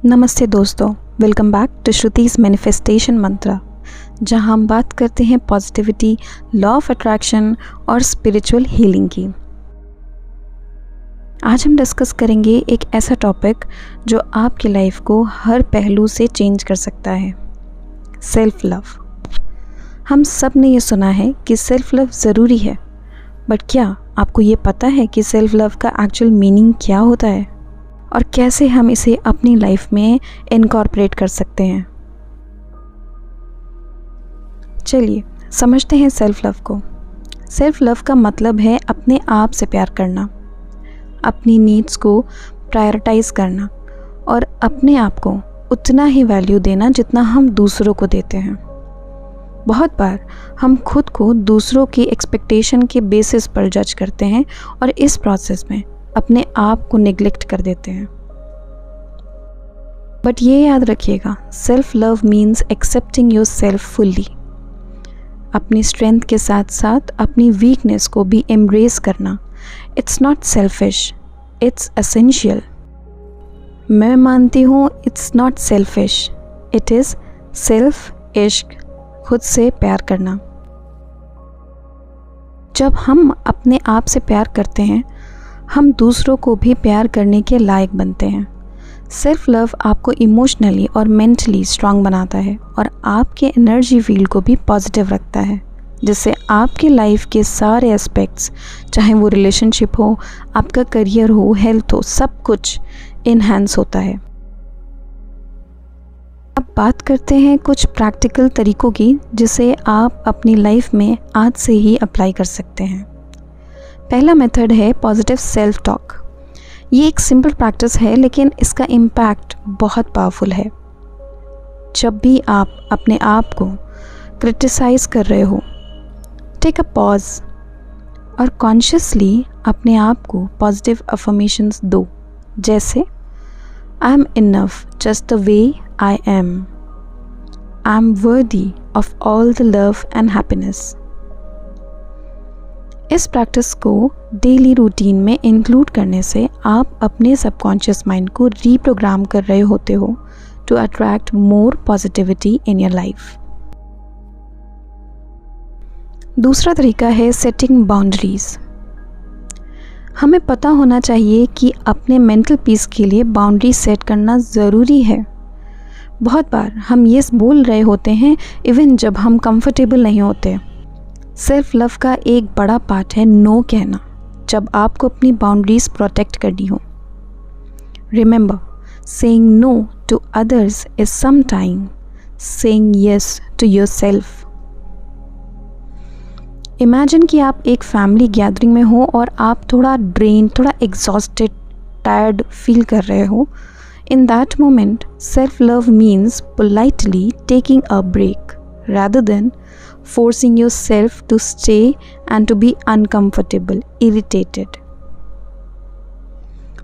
नमस्ते दोस्तों, welcome back to श्रुति's manifestation मंत्रा, जहां हम बात करते हैं पॉजिटिविटी, लॉ ऑफ अट्रैक्शन और स्पिरिचुअल हीलिंग की। आज हम डिस्कस करेंगे एक ऐसा टॉपिक जो आपकी लाइफ को हर पहलू से चेंज कर सकता है, सेल्फ लव। हम सब ने ये सुना है कि सेल्फ लव ज़रूरी है, बट क्या आपको ये पता है कि सेल्फ लव का एक्चुअल मीनिंग क्या होता है और कैसे हम इसे अपनी लाइफ में इनकॉर्पोरेट कर सकते हैं। चलिए समझते हैं सेल्फ लव को। सेल्फ लव का मतलब है अपने आप से प्यार करना, अपनी नीड्स को प्रायोरिटाइज करना और अपने आप को उतना ही वैल्यू देना जितना हम दूसरों को देते हैं। बहुत बार हम खुद को दूसरों की एक्सपेक्टेशन के बेसिस पर जज करते हैं और इस प्रोसेस में अपने आप को नेग्लेक्ट कर देते हैं। बट ये याद रखिएगा, self love means accepting your self fully. अपनी स्ट्रेंथ के साथ साथ अपनी वीकनेस को भी एम्ब्रेस करना। It's not selfish, it's essential. मैं मानती हूँ it's not selfish, it is self इश्क, खुद से प्यार करना। जब हम अपने आप से प्यार करते हैं, हम दूसरों को भी प्यार करने के लायक बनते हैं। सेल्फ लव आपको इमोशनली और मेंटली स्ट्रांग बनाता है और आपके एनर्जी फील्ड को भी पॉजिटिव रखता है, जिससे आपके लाइफ के सारे एस्पेक्ट्स, चाहे वो रिलेशनशिप हो, आपका करियर हो, हेल्थ हो, सब कुछ इनहैंस होता है। अब बात करते हैं कुछ प्रैक्टिकल तरीकों की, जिसे आप अपनी लाइफ में आज से ही अप्लाई कर सकते हैं। पहला मेथड है पॉजिटिव सेल्फ टॉक। ये एक सिंपल प्रैक्टिस है, लेकिन इसका इम्पैक्ट बहुत पावरफुल है। जब भी आप अपने आप को क्रिटिसाइज़ कर रहे हो, टेक अ पॉज और कॉन्शियसली अपने आप को पॉजिटिव अफर्मेशंस दो, जैसे I am enough just the way I am, I am worthy of all the love and happiness. इस प्रैक्टिस को डेली रूटीन में इंक्लूड करने से आप अपने सबकॉन्शियस माइंड को रीप्रोग्राम कर रहे होते हो to attract more positivity in your life. दूसरा तरीका है सेटिंग बाउंड्रीज। हमें पता होना चाहिए कि अपने मेंटल पीस के लिए बाउंड्री सेट करना ज़रूरी है। बहुत बार हम ये बोल रहे होते हैं इवन जब हम कंफर्टेबल नहीं होते। सेल्फ लव का एक बड़ा पार्ट है नो कहना, जब आपको अपनी बाउंड्रीज प्रोटेक्ट करनी हो। Remember, saying no to others is sometime saying yes to yourself. Imagine कि आप एक फैमिली गैदरिंग में हो और आप थोड़ा ड्रेन, थोड़ा एग्जॉस्टेड, टायर्ड फील कर रहे हो। In that moment self love means politely taking a break rather than forcing yourself to stay and to be uncomfortable, irritated.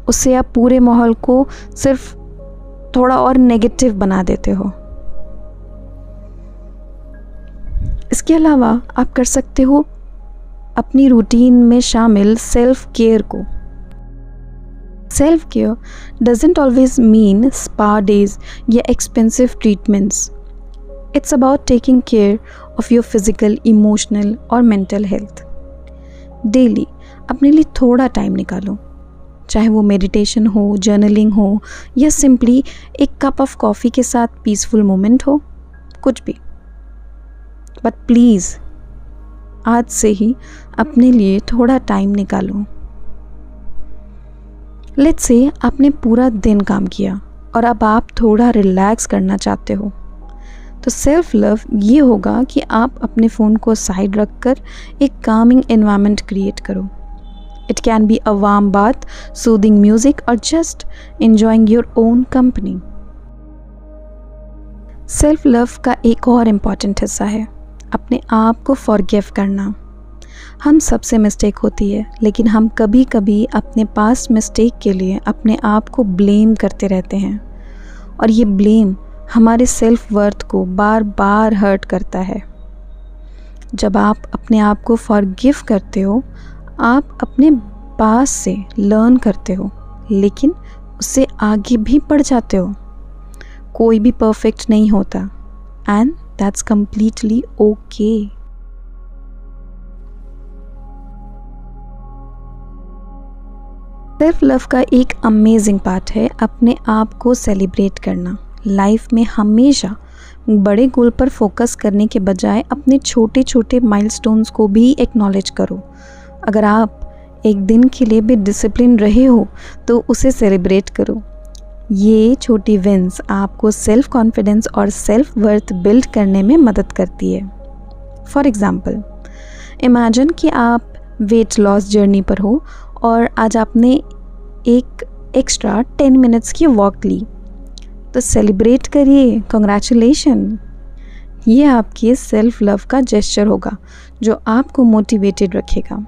उससे आप पूरे माहौल को सिर्फ थोड़ा और नेगेटिव बना देते हो। इसके अलावा आप कर सकते हो अपनी रूटीन में शामिल सेल्फ केयर को। Self care doesn't always mean spa days या expensive treatments. It's about taking care of your physical, emotional और mental health. डेली अपने लिए थोड़ा टाइम निकालो, चाहे वो मेडिटेशन हो, जर्नलिंग हो या सिंपली एक कप ऑफ कॉफ़ी के साथ पीसफुल मोमेंट हो, कुछ भी। बट प्लीज़ आज से ही अपने लिए थोड़ा टाइम निकालो। लेट्स से आपने पूरा दिन काम किया और अब आप थोड़ा रिलैक्स करना चाहते हो, तो सेल्फ लव ये होगा कि आप अपने फ़ोन को साइड रखकर एक कामिंग एनवायरनमेंट क्रिएट करो। It can be a warm bath, soothing music और just enjoying your own company. Self love का एक और इम्पॉर्टेंट हिस्सा है अपने आप को फॉरगिव करना। हम सबसे मिस्टेक होती है, लेकिन हम कभी कभी अपने पास्ट मिस्टेक के लिए अपने आप को ब्लेम करते रहते हैं और ये ब्लेम हमारे सेल्फ वर्थ को बार बार हर्ट करता है। जब आप अपने आप को फॉरगिव करते हो, आप अपने पास से लर्न करते हो, लेकिन उससे आगे भी बढ़ जाते हो। कोई भी परफेक्ट नहीं होता and that's completely okay. Self love का एक अमेजिंग पार्ट है अपने आप को सेलिब्रेट करना। लाइफ में हमेशा बड़े गोल पर फोकस करने के बजाय अपने छोटे छोटे माइलस्टोन्स को भी एक्नॉलेज करो। अगर आप एक दिन के लिए भी डिसिप्लिन रहे हो तो उसे सेलिब्रेट करो। ये छोटी विन्स आपको सेल्फ कॉन्फिडेंस और सेल्फ वर्थ बिल्ड करने में मदद करती है। फॉर एग्ज़ाम्पल, इमेजिन कि आप वेट लॉस जर्नी पर हो और आज आपने एक एक्स्ट्रा 10 मिनट्स की वॉक ली, तो सेलिब्रेट करिए, कॉन्ग्रेचुलेशन। ये आपके सेल्फ लव का जेस्चर होगा जो आपको मोटिवेटेड रखेगा।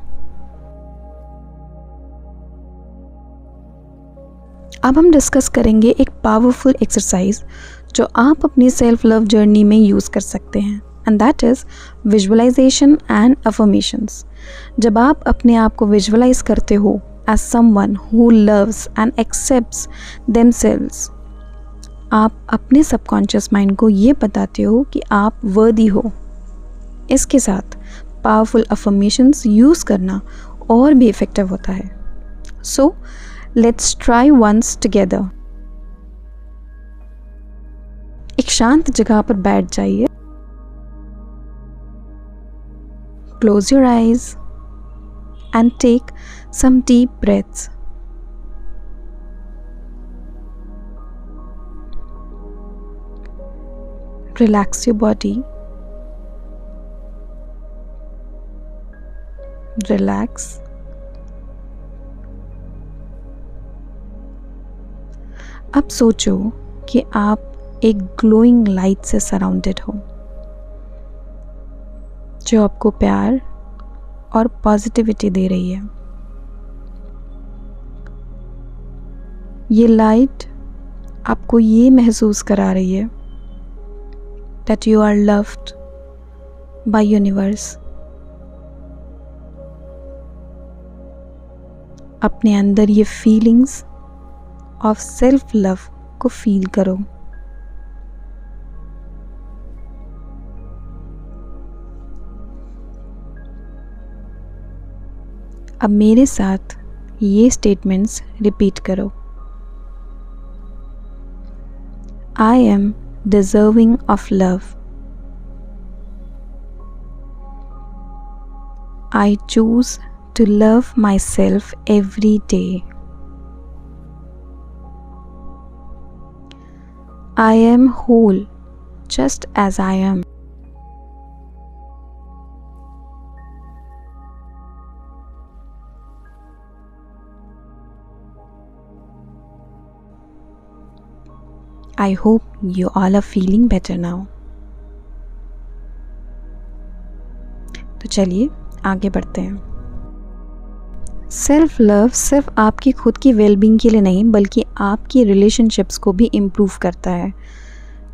अब हम डिस्कस करेंगे एक पावरफुल एक्सरसाइज जो आप अपनी सेल्फ लव जर्नी में यूज़ कर सकते हैं, and that is visualization and affirmations. जब आप अपने आप को विजुअलाइज करते हो as someone who loves and accepts themselves, आप अपने सबकॉन्शियस माइंड को ये बताते हो कि आप वर्दी हो। इसके साथ पावरफुल अफर्मेशंस यूज़ करना और भी इफ़ेक्टिव होता है। So let's try once together. एक शांत जगह पर बैठ जाइए। Close your eyes and take some deep breaths. Relax your body. Relax. अब सोचो कि आप एक ग्लोइंग लाइट से सराउंडेड हो जो आपको प्यार और पॉजिटिविटी दे रही है। ये लाइट आपको ये महसूस करा रही है that you are loved by universe. अपने अंदर ये फीलिंग्स ऑफ सेल्फ लव को फील करो। अब मेरे साथ ये स्टेटमेंट्स रिपीट करो। I am deserving of love. I choose to love myself every day. I am whole just as I am. I hope you all are feeling better now. तो चलिए आगे बढ़ते हैं। सेल्फ लव सिर्फ आपकी खुद की वेलबींग के लिए नहीं बल्कि आपकी रिलेशनशिप्स को भी इम्प्रूव करता है।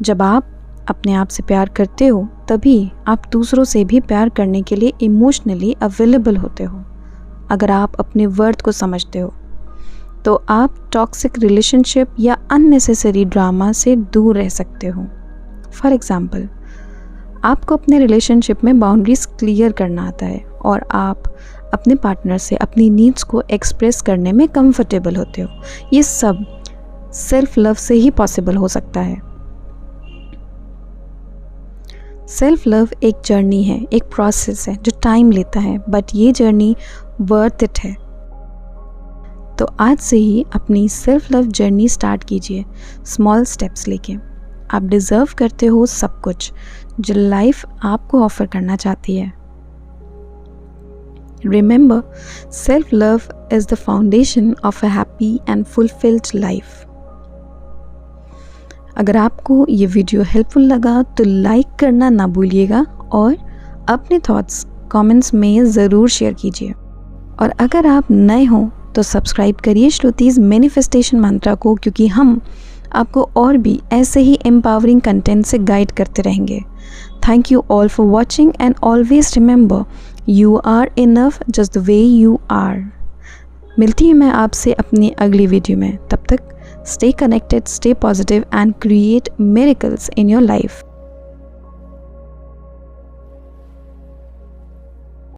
जब आप अपने आप से प्यार करते हो तभी आप दूसरों से भी प्यार करने के लिए इमोशनली अवेलेबल होते हो। अगर आप अपने वर्थ को समझते हो तो आप टॉक्सिक रिलेशनशिप या अननेसेसरी ड्रामा से दूर रह सकते हो। फॉर एग्ज़ाम्पल, आपको अपने रिलेशनशिप में बाउंड्रीज क्लियर करना आता है और आप अपने पार्टनर से अपनी नीड्स को एक्सप्रेस करने में कंफर्टेबल होते हो। ये सब सेल्फ लव से ही पॉसिबल हो सकता है। सेल्फ लव एक जर्नी है, एक प्रोसेस है जो टाइम लेता है, बट ये जर्नी वर्थ इट है। तो आज से ही अपनी सेल्फ लव जर्नी स्टार्ट कीजिए, स्मॉल स्टेप्स लेके। आप डिज़र्व करते हो सब कुछ जो लाइफ आपको ऑफर करना चाहती है। Remember, self love is the foundation of a happy and fulfilled life. अगर आपको ये वीडियो हेल्पफुल लगा तो लाइक करना ना भूलिएगा और अपने थॉट्स कमेंट्स में ज़रूर शेयर कीजिए। और अगर आप नए हों तो सब्सक्राइब करिए श्रुतिज मैनिफेस्टेशन मंत्रा को, क्योंकि हम आपको और भी ऐसे ही एम्पावरिंग कंटेंट से गाइड करते रहेंगे। Thank you all for watching and always remember, you are enough just the way you are. मिलती हूँ मैं आपसे अपनी अगली वीडियो में। तब तक Stay connected, stay positive, and create miracles in your life.